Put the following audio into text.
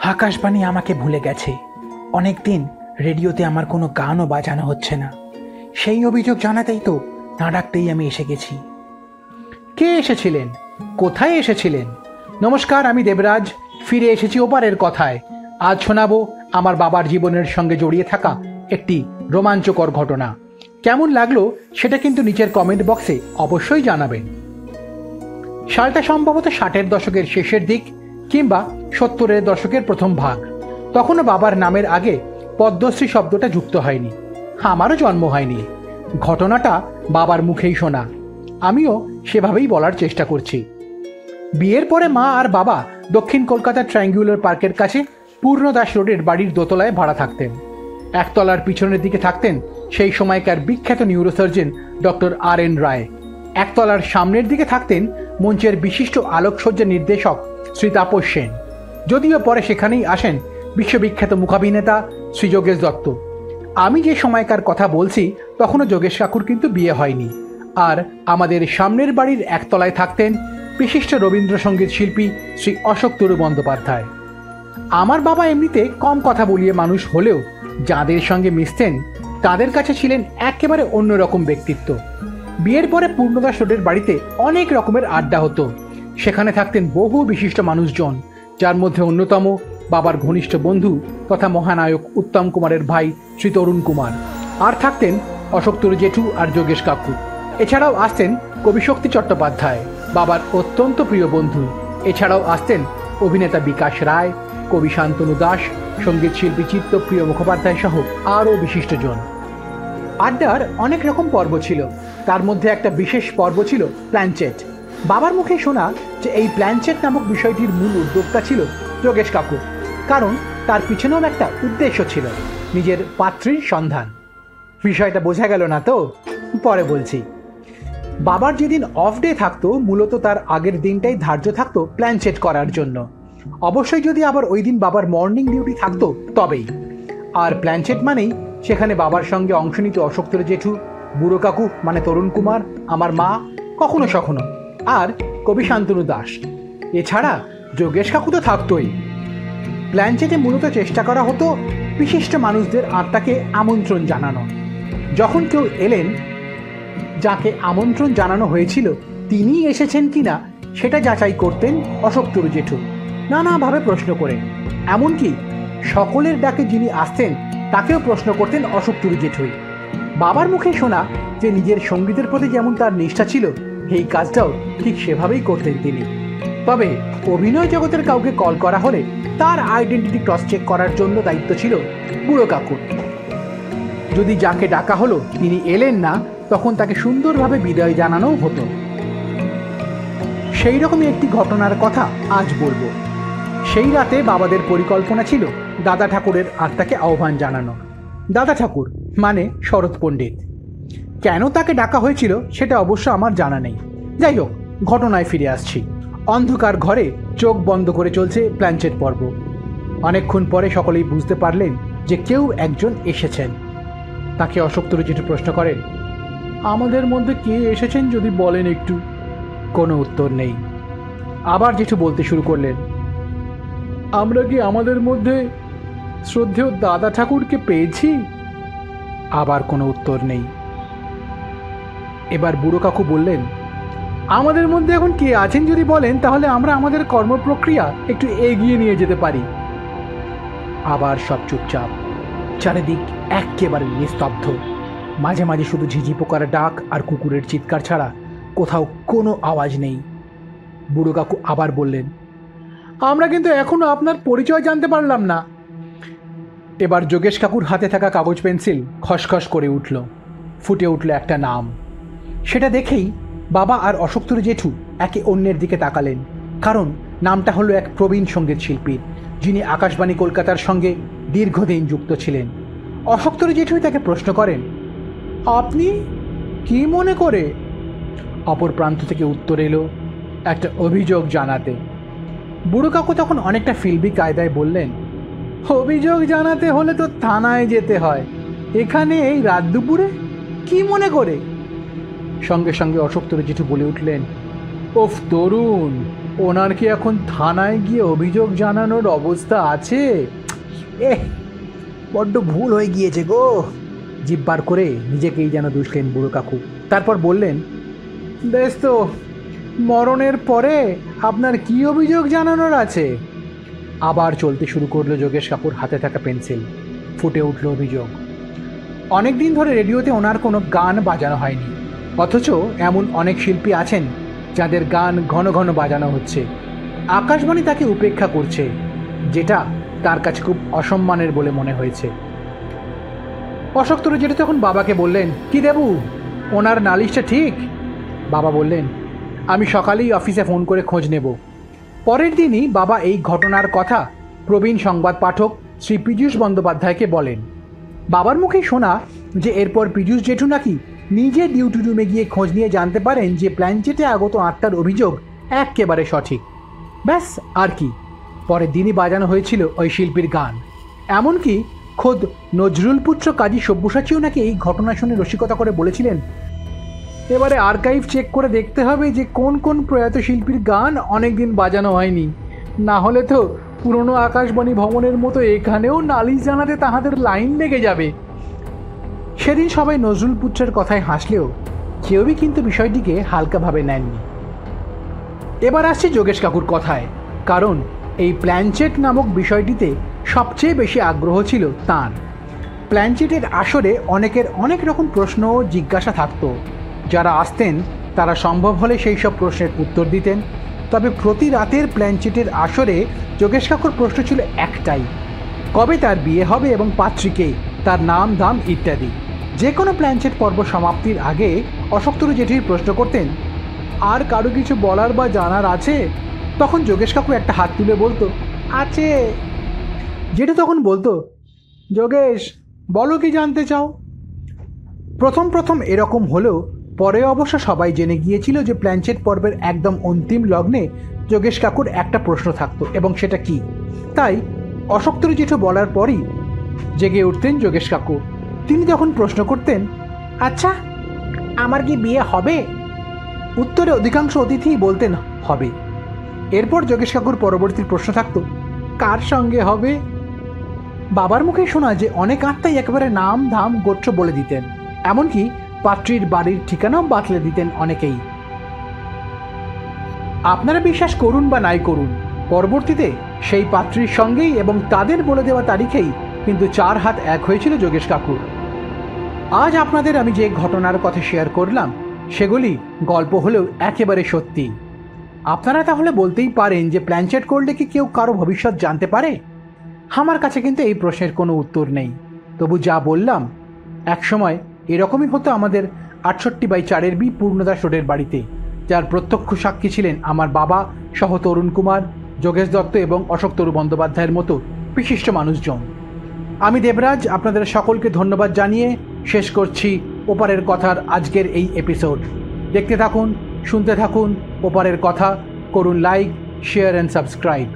আকাশবাণী আমাকে ভুলে গেছে। অনেক দিন রেডিওতে আমার কোনো গানও বাজানো হচ্ছে না। সেই অভিযোগ জানাতেই তো না ডাকতেই আমি এসে গেছি। কে এসেছিলেন? কোথায় এসেছিলেন? নমস্কার, আমি দেবরাজ। ফিরে এসেছি ওপারের কথায়। আজ শোনাবো আমার বাবার জীবনের সঙ্গে জড়িয়ে থাকা একটি রোমাঞ্চকর ঘটনা। কেমন লাগলো সেটা কিন্তু নিচের কমেন্ট বক্সে অবশ্যই জানাবেন। সালটা সম্ভবত 60-এর দশকের শেষের দিক কিংবা 70-এর দশকের প্রথম ভাগ। তখনও বাবার নামের আগে পদ্মশ্রী শব্দটা যুক্ত হয়নি, আমারও জন্ম হয়নি। ঘটনাটা বাবার মুখেই শোনা, আমিও সেভাবেই বলার চেষ্টা করছি। বিয়ের পরে মা আর বাবা দক্ষিণ কলকাতার ট্রায়াঙ্গুলার পার্কের কাছে পূর্ণদাস রোডের বাড়ির দোতলায় ভাড়া থাকতেন। একতলার পিছনের দিকে থাকতেন সেই সময়কার বিখ্যাত নিউরোসার্জন ডক্টর R.N. রায়। একতলার সামনের দিকে থাকতেন মঞ্চের বিশিষ্ট আলোকসজ্জা নির্দেশক শ্রী তাপস সেন। যদিও পরে সেখানেই আসেন বিশ্ববিখ্যাত মুখাভিনেতা শ্রী যোগেশ দত্ত। আমি যে সময়কার কথা বলছি তখনও যোগেশ কাকুর কিন্তু বিয়ে হয়নি। আর আমাদের সামনের বাড়ির একতলায় থাকতেন বিশিষ্ট রবীন্দ্রসঙ্গীত শিল্পী শ্রী অশোক তরু বন্দ্যোপাধ্যায়। আমার বাবা এমনিতে কম কথা বলিয়ে মানুষ হলেও যাদের সঙ্গে মিশতেন তাদের কাছে ছিলেন একেবারে অন্যরকম ব্যক্তিত্ব। বিয়ের পরে পূর্ণদাস রোডের বাড়িতে অনেক রকমের আড্ডা হতো। সেখানে থাকতেন বহু বিশিষ্ট মানুষজন, যার মধ্যে অন্যতম বাবার ঘনিষ্ঠ বন্ধু তথা মহানায়ক উত্তম কুমারের ভাই শ্রী তরুণ কুমার। আর থাকতেন অশোক তরু জেঠু আর যোগেশ কাকু। এছাড়াও আসতেন কবি শক্তি চট্টোপাধ্যায়, বাবার অত্যন্ত প্রিয় বন্ধু। এছাড়াও আসতেন অভিনেতা বিকাশ রায়, কবি শান্তনু দাস, সঙ্গীত শিল্পী চিত্তপ্রিয় মুখোপাধ্যায় সহ আরও বিশিষ্টজন। আড্ডার অনেক রকম পর্ব ছিল, তার মধ্যে একটা বিশেষ পর্ব ছিল প্ল্যানচেট। বাবার মুখে শোনা যে এই প্ল্যানচেট নামক বিষয়টির মূল উদ্যোক্তা ছিল যোগেশ কাকু, কারণ তার পিছনেও একটা উদ্দেশ্য ছিল, নিজের পাত্রীর সন্ধান। বিষয়টা বোঝা গেল না তো? পরে বলছি। বাবার যেদিন অফ ডে থাকতো মূলত তার আগের দিনটাই ধার্য থাকতো প্ল্যানচেট করার জন্য। অবশ্যই যদি আবার ওই দিন বাবার মর্নিং ডিউটি থাকতো তবেই। আর প্ল্যানচেট মানেই সেখানে বাবার সঙ্গে অংশ নিত অশোক তরু জেঠু, বুড়ো কাকু মানে তরুণ কুমার, আমার মা, কখনো সখনো, আর কবি শান্তনু দাস। এছাড়া যোগেশ কাকু তো থাকতোই। প্ল্যানচেটে মূলত চেষ্টা করা হতো বিশিষ্ট মানুষদের আত্মাকে আমন্ত্রণ জানানো। যখন কেউ এলেন, যাকে আমন্ত্রণ জানানো হয়েছিল তিনি এসেছেন কিনা সেটা যাচাই করতেন অশোক তরু জেঠু নানাভাবে প্রশ্ন করে। এমনকি সকলের ডাকে যিনি আসতেন তাকেও প্রশ্ন করতেন অশোক তরু জেঠুই। বাবার মুখে শোনা যে নিজের সঙ্গীতের প্রতি যেমন তার নিষ্ঠা ছিল, এই কাজটাও ঠিক সেভাবেই করতেন তিনি। তবে অভিনয় জগতের কাউকে কল করা হলে তার আইডেন্টিটি ক্রস চেক করার জন্য দায়িত্ব ছিল বুড়ো কাকুর। যদি যাকে ডাকা হলো তিনি এলেন না, তখন তাকে সুন্দরভাবে বিদায় জানানোও হতো। সেই রকমই একটি ঘটনার কথা আজ বলবো। সেই রাতে বাবাদের পরিকল্পনা ছিল দাদা ঠাকুরের আত্মাকে আহ্বান জানানো। দাদা ঠাকুর মানে শরৎ পণ্ডিত। কেন তাকে ডাকা হয়েছিল সেটা অবশ্য আমার জানা নেই। যাই হোক, ঘটনায় ফিরে আসছি। অন্ধকার ঘরে চোখ বন্ধ করে চলছে প্ল্যানচেট পর্ব। অনেকক্ষণ পরে সকলেই বুঝতে পারলেন যে কেউ একজন এসেছেন। তাকে অশোক তরু জেঠু প্রশ্ন করেন, আমাদের মধ্যে কে এসেছেন যদি বলেন একটু? কোনো উত্তর নেই। আবার জেঠু বলতে শুরু করলেন, আমরা কি আমাদের মধ্যে শ্রদ্ধেয় দাদা ঠাকুরকে পেয়েছি? আবার কোনো উত্তর নেই। এবার বুড়ো কাকু বললেন, আমাদের মধ্যে এখন কে আছেন যদি বলেন তাহলে আমরা আমাদের কর্মপ্রক্রিয়া একটু এগিয়ে নিয়ে যেতে পারি। আবার সব চুপচাপ, চারিদিক একেবারে নিস্তব্ধ। মাঝে মাঝে শুধু ঝিঝি পোকার ডাক আর কুকুরের চিৎকার ছাড়া কোথাও কোনো আওয়াজ নেই। বুড়ো কাকু আবার বললেন, আমরা কিন্তু এখনো আপনার পরিচয় জানতে পারলাম না। এবার যোগেশ কাকুর হাতে থাকা কাগজ পেন্সিল খসখস করে উঠল, ফুটে উঠল একটা নাম। সেটা দেখেই বাবা আর অশোক তরু জেঠু একে অন্যের দিকে তাকালেন, কারণ নামটা হলো এক প্রবীণ সঙ্গীত শিল্পীর, যিনি আকাশবাণী কলকাতার সঙ্গে দীর্ঘদিন যুক্ত ছিলেন। অশোক তরু জেঠুই তাকে প্রশ্ন করেন, আপনি কি মনে করে? অপর প্রান্ত থেকে উত্তর এলো, একটা অভিযোগ জানাতে। বুড়ো কাকু তখন অনেকটা ফিল্মি কায়দায় বললেন, অভিযোগ জানাতে হলে তো থানায় যেতে হয়, এখানে এই রাত দুপুরে কি মনে করে? সঙ্গে সঙ্গে অশোক তরু জেঠু বলে উঠলেন, ওফ তরুণ, ওনার কি এখন থানায় গিয়ে অভিযোগ জানানোর অবস্থা আছে? বড্ড ভুল হয়ে গিয়েছে গো। জিভ বার করে নিজেকেই যেন দুষলেন বুড়ো কাকু। তারপর বললেন, বেশ তো, মরণের পরে আপনার কি অভিযোগ জানানোর আছে? আবার চলতে শুরু করলো যোগেশ কাকুর হাতে থাকা পেন্সিল। ফুটে উঠল অভিযোগ। অনেক দিন ধরে রেডিওতে ওনার কোনো গান বাজানো হয়নি, অথচ এমন অনেক শিল্পী আছেন যাদের গান ঘন ঘন বাজানো হচ্ছে। আকাশবাণী তাকে উপেক্ষা করছে, যেটা তার কাছে খুব অসম্মানের বলে মনে হয়েছে। অশোক তরু যেটা তখন বাবাকে বললেন, কি দেবু, ওনার নালিশটা ঠিক? বাবা বললেন, আমি সকালেই অফিসে ফোন করে খোঁজ নেব। পরের দিনই বাবা এই ঘটনার কথা প্রবীণ সংবাদ পাঠক শ্রী পীযূষ বন্দ্যোপাধ্যায়কে বলেন। বাবার মুখেই শোনা যে এরপর পীযূষ জেঠু নাকি নিজে ডিউটি রুমে গিয়ে খোঁজ নিয়ে জানতে পারেন যে প্ল্যানচেটে আগত আত্মার অভিযোগ একেবারে সঠিক। ব্যাস, আর কি। পরের দিনই বাজানো হয়েছিল ওই শিল্পীর গান। এমনকি খোদ নজরুল পুত্র কাজী সব্যসাচীও নাকি এই ঘটনা শুনে রসিকতা করে বলেছিলেন, এবারে আর্কাইভ চেক করে দেখতে হবে যে কোন কোন প্রয়াত শিল্পীর গান অনেকদিন বাজানো হয়নি, না হলে তো পুরনো আকাশবাণী ভবনের মতো এখানেও নালিশ জানাতে তাহাদের লাইন লেগে যাবে। সেদিন সবাই নজরুল পুত্রের কথায় হাসলেও কেউই কিন্তু বিষয়টিকে হালকাভাবে নেননি। এবার আসছে যোগেশ কাকুর কথায়, কারণ এই প্ল্যানচেট নামক বিষয়টিতে সবচেয়ে বেশি আগ্রহ ছিল তাঁর। প্ল্যানচেটের আসরে অনেকের অনেক রকম প্রশ্ন ও জিজ্ঞাসা থাকতো। যারা আসতেন তারা সম্ভব হলে সেই সব প্রশ্নের উত্তর দিতেন। তবে প্রতি রাতের প্ল্যানচেটের আসরে যোগেশ কাকুর প্রশ্ন ছিল একটাই, কবে তার বিয়ে হবে এবং পাত্রীকে, তার নাম ধাম ইত্যাদি। যে কোনো প্ল্যানচেট পর্ব সমাপ্তির আগে অশোক তরু জেঠির প্রশ্ন করতেন, আর কারো কিছু বলার বা জানার আছে? তখন যোগেশ কাকু একটা হাত তুলে বলতো, আছে। জেঠু তখন বলতো, যোগেশ বলো কি জানতে চাও? প্রথম প্রথম এরকম হলেও পরে অবশ্য সবাই জেনে গিয়েছিল যে প্ল্যানচেট পর্বের একদম অন্তিম লগ্নে যোগেশ কাকুর একটা প্রশ্ন থাকতো, এবং সেটা কি। তাই অশোক তরু জেঠু বলার পরই জেগে উঠতেন যোগেশ কাকু। তিনি তখন প্রশ্ন করতেন, আচ্ছা আমার কি বিয়ে হবে? উত্তরে অধিকাংশ অতিথিই বলতেন হবে। এরপর যোগেশ কাকুর পরবর্তী প্রশ্ন থাকতো, কার সঙ্গে হবে? বাবার মুখে শোনা যে অনেক আত্মাই একেবারে নাম ধাম গোত্র বলে দিতেন, এমনকি পাত্রীর বাড়ির ঠিকানাও বাতলে দিতেন অনেকেই। আপনারা বিশ্বাস করুন বা নাই করুন, পরবর্তীতে সেই পাত্রীর সঙ্গেই এবং তাদের বলে দেওয়া তারিখেই কিন্তু 4 হাত এক হয়েছিল যোগেশ কাকুর। আজ আপনাদের আমি যে ঘটনার কথা শেয়ার করলাম সেগুলি গল্প হলেও একেবারে সত্যি। আপনারা তাহলে বলতেই পারেন যে প্ল্যানচেট করলে কি কেউ কারো ভবিষ্যৎ জানতে পারে? আমার কাছে কিন্তু এই প্রশ্নের কোনো উত্তর নেই। তবু যা বললাম, একসময় এরকমই হতো আমাদের 68/4 বি পূর্ণদাস রোডের বাড়িতে, যার প্রত্যক্ষ সাক্ষী ছিলেন আমার বাবা সহ তরুণ কুমার, যোগেশ দত্ত এবং অশোক তরু বন্দ্যোপাধ্যায়ের মতো বিশিষ্ট মানুষজন। আমি দেবরাজ আপনাদের সকলকে ধন্যবাদ জানিয়ে শেষ করছি ওপারের কথার আজকের এই এপিসোড। দেখতে থাকুন, শুনতে থাকুন ওপারের কথা। করুন লাইক, শেয়ার অ্যান্ড সাবস্ক্রাইব।